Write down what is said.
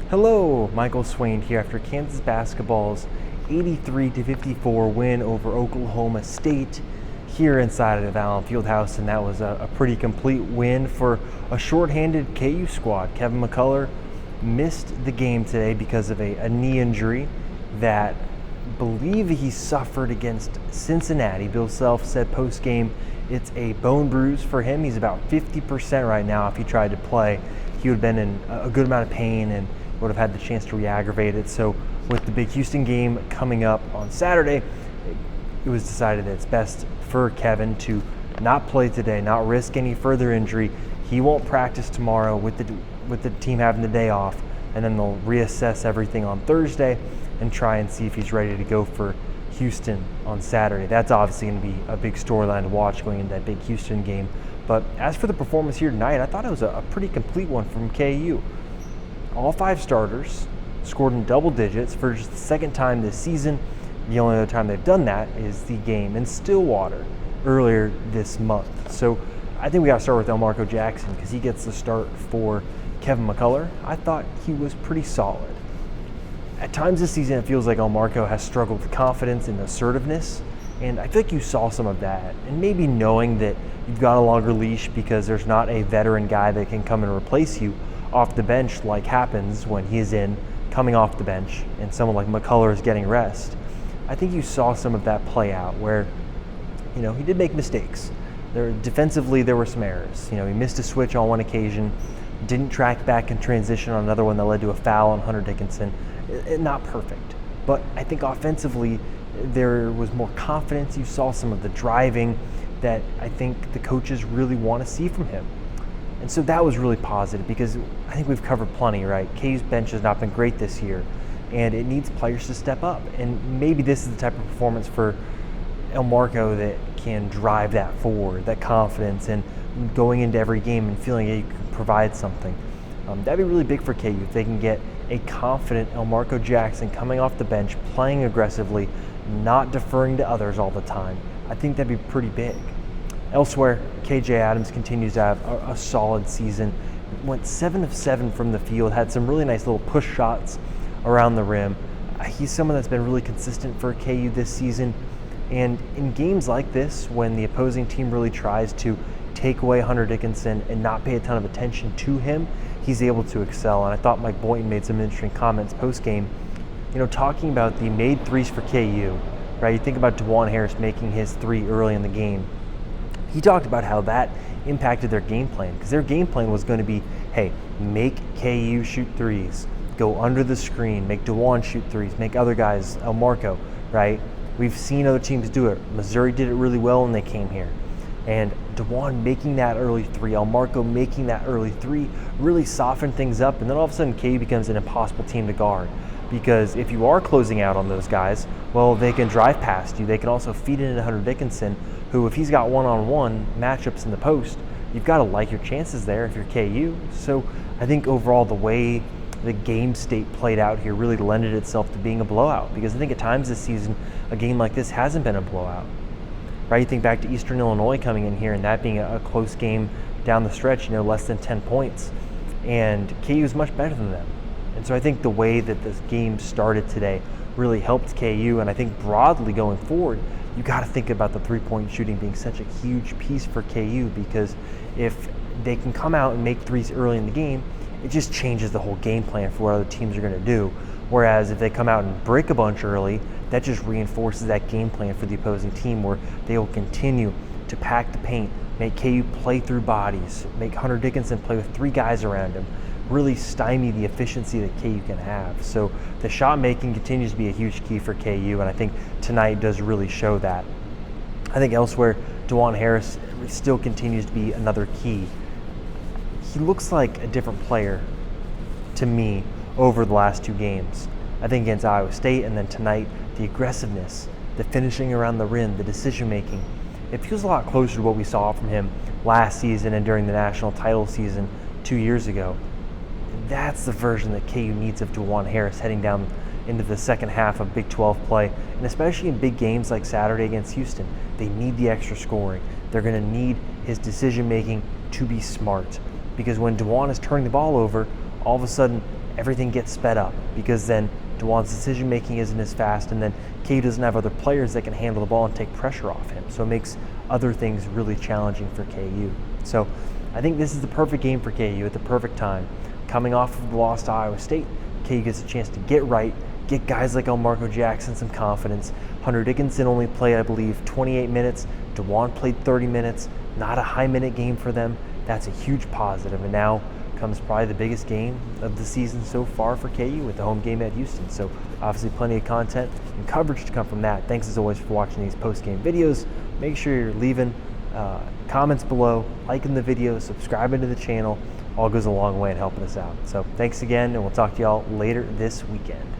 Hello, Michael Swain here after Kansas basketball's 83-54 win over Oklahoma State here inside of Allen Fieldhouse, and that was a pretty complete win for a shorthanded KU squad. Kevin McCullough missed the game today because of a knee injury that I believe he suffered against Cincinnati. Bill Self said post-game it's a bone bruise for him. He's about 50% right now. If he tried to play, he would have been in a good amount of pain and would have had the chance to re-aggravate it. So with the big Houston game coming up on Saturday, it was decided that it's best for Kevin to not play today, not risk any further injury. He won't practice tomorrow with the team having the day off, and then they'll reassess everything on Thursday and try and see if he's ready to go for Houston on Saturday. That's obviously going to be a big storyline to watch going into that big Houston game. But as for the performance here tonight, I thought it was a pretty complete one from KU. All 5 starters scored in double digits for just the second time this season. The only other time they've done that is the game in Stillwater earlier this month. So I think we got to start with Elmarko Jackson because he gets the start for Kevin McCullough. I thought he was pretty solid. At times this season, it feels like Elmarko has struggled with confidence and assertiveness, and I feel like you saw some of that. And maybe knowing that you've got a longer leash because there's not a veteran guy that can come and replace you off the bench like happens when he's coming off the bench and someone like McCullough is getting rest. I think you saw some of that play out where, he did make mistakes. Defensively, there were some errors. He missed a switch on one occasion, didn't track back in transition on another one that led to a foul on Hunter Dickinson. Not perfect, but I think offensively there was more confidence. You saw some of the driving that I think the coaches really want to see from him. And so that was really positive because I think we've covered plenty, right? KU's bench has not been great this year, and it needs players to step up. And maybe this is the type of performance for Elmarko that can drive that forward, that confidence, and going into every game and feeling that you can provide something. That'd be really big for KU if they can get a confident Elmarko Jackson coming off the bench, playing aggressively, not deferring to others all the time. I think that'd be pretty big. Elsewhere, KJ Adams continues to have a solid season. Went 7 of 7 from the field, had some really nice little push shots around the rim. He's someone that's been really consistent for KU this season. And in games like this, when the opposing team really tries to take away Hunter Dickinson and not pay a ton of attention to him, he's able to excel. And I thought Mike Boynton made some interesting comments post-game, talking about the made threes for KU, right? You think about DeJuan Harris making his 3 early in the game. He talked about how that impacted their game plan because their game plan was going to be, hey, make KU shoot threes, go under the screen, make DeJuan shoot threes, make other guys, Elmarko, right? We've seen other teams do it. Missouri did it really well when they came here. And DeJuan making that early 3, Elmarko making that early 3 really softened things up, and then all of a sudden KU becomes an impossible team to guard. Because if you are closing out on those guys, well, they can drive past you. They can also feed it into Hunter Dickinson, who, if he's got one-on-one matchups in the post, you've got to like your chances there if you're KU. So I think overall the way the game state played out here really lended itself to being a blowout, because I think at times this season a game like this hasn't been a blowout. Right? You think back to Eastern Illinois coming in here and that being a close game down the stretch, less than 10 points. And KU is much better than them. And so I think the way that this game started today really helped KU, and I think broadly going forward, you got to think about the three-point shooting being such a huge piece for KU, because if they can come out and make threes early in the game, it just changes the whole game plan for what other teams are going to do. Whereas if they come out and break a bunch early, that just reinforces that game plan for the opposing team, where they will continue to pack the paint, make KU play through bodies, make Hunter Dickinson play with 3 guys around him, really stymie the efficiency that KU can have. So the shot making continues to be a huge key for KU, and I think tonight does really show that. I think elsewhere, DeJuan Harris still continues to be another key. He looks like a different player to me over the last 2 games. I think against Iowa State, and then tonight, the aggressiveness, the finishing around the rim, the decision making. It feels a lot closer to what we saw from him last season and during the national title season 2 years ago. That's the version that KU needs of DeJuan Harris heading down into the second half of Big 12 play, and especially in big games like Saturday against Houston. They need the extra scoring. They're going to need his decision making to be smart, because when DeJuan is turning the ball over, all of a sudden everything gets sped up, because then DeJuan's decision making isn't as fast, and then KU doesn't have other players that can handle the ball and take pressure off him. So it makes other things really challenging for KU. So I think this is the perfect game for KU at the perfect time. Coming off of the loss to Iowa State, KU gets a chance to get right, get guys like Elmarco Jackson some confidence. Hunter Dickinson only played, I believe, 28 minutes. DeJuan played 30 minutes. Not a high-minute game for them. That's a huge positive. And now comes probably the biggest game of the season so far for KU with the home game at Houston. So obviously plenty of content and coverage to come from that. Thanks as always for watching these post-game videos. Make sure you're leaving comments below, liking the video, subscribing to the channel. All goes a long way in helping us out. So thanks again, and we'll talk to y'all later this weekend.